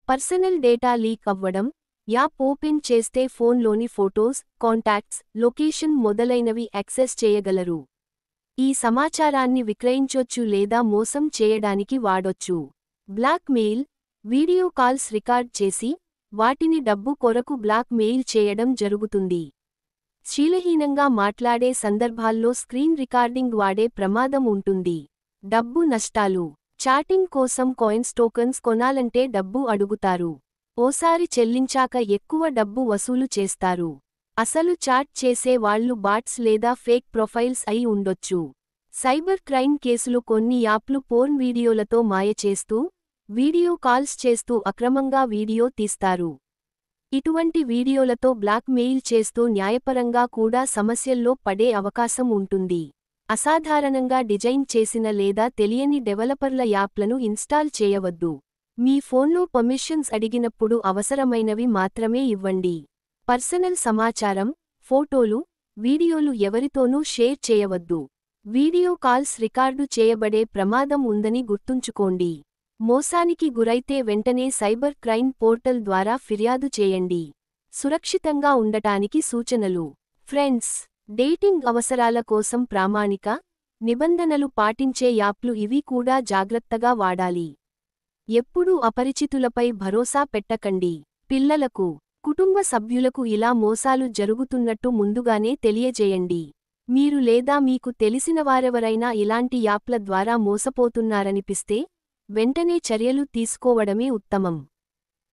Personal data leak అవ్వడం, app open చేస్తే ఫోన్లోని ఫోటోస్, కాంటాక్ట్స్, లొకేషన్ మొదలైనవి యాక్సెస్ చేయగలరు. ఈ సమాచారాన్ని విక్రయించొచ్చు లేదా మోసం చేయడానికి వాడొచ్చు. Blackmail, video calls record చేసి, వాటిని డబ్బు కొరకు బ్లాక్ మెయిల్ చేయడం జరుగుతుంది. శ్లీలహీనంగా మాట్లాడే సందర్భాల్లో స్క్రీన్ రికార్డింగ్ వాడే ప్రమాదం ఉంటుంది. డబ్బు నష్టాలు. చాటింగ్ కోసం కాయిన్స్ టోకన్స్ కొనాలంటే డబ్బు అడుగుతారు. ఓసారి చెల్లించాక ఎక్కువ డబ్బు వసూలు చేస్తారు. అసలు చాట్ చేసే వాళ్లు బాట్స్ లేదా ఫేక్ ప్రొఫైల్స్ అయి ఉండొచ్చు. సైబర్ క్రైమ్ కేసులు కొన్ని యాప్లు పోర్న్ వీడియోలతో మాయ చేస్తూ, వీడియో కాల్స్ చేస్తూ అక్రమంగా వీడియో తీస్తారు. ఇటువంటి వీడియోలతో బ్లాక్ మెయిల్ చేస్తూ న్యాయపరంగా కూడా సమస్యల్లో పడే అవకాశం ఉంటుంది. అసాధారణంగా డిజైన్ చేసిన లేదా తెలియని డెవలపర్ల యాప్లను ఇన్స్టాల్ చేయవద్దు. మీ ఫోన్లో పర్మిషన్స్ అడిగినప్పుడు అవసరమైనవి మాత్రమే ఇవ్వండి. పర్సనల్ సమాచారం, ఫోటోలు, వీడియోలు ఎవరితోనూ షేర్ చేయవద్దు. వీడియో కాల్స్ రికార్డు చేయబడే ప్రమాదం ఉందని గుర్తుంచుకోండి. మోసానికి గురైతే వెంటనే సైబర్ క్రైమ్ పోర్టల్ ద్వారా ఫిర్యాదు చేయండి. సురక్షితంగా ఉండటానికి సూచనలు. ఫ్రెండ్స్, డేటింగ్ అవసరాల కోసం ప్రామాణిక, నిబంధనలు పాటించే యాప్లు ఇవి కూడా జాగ్రత్తగా వాడాలి. ఎప్పుడూ అపరిచితులపై భరోసా పెట్టకండి. పిల్లలకు, కుటుంబ సభ్యులకు ఇలా మోసాలు జరుగుతున్నట్టు ముందుగానే తెలియజేయండి. మీరు లేదా మీకు తెలిసినవారెవరైనా ఇలాంటి యాప్ల ద్వారా మోసపోతున్నారనిపిస్తే, వెంటనే చర్యలు తీసుకోవడమే ఉత్తమం.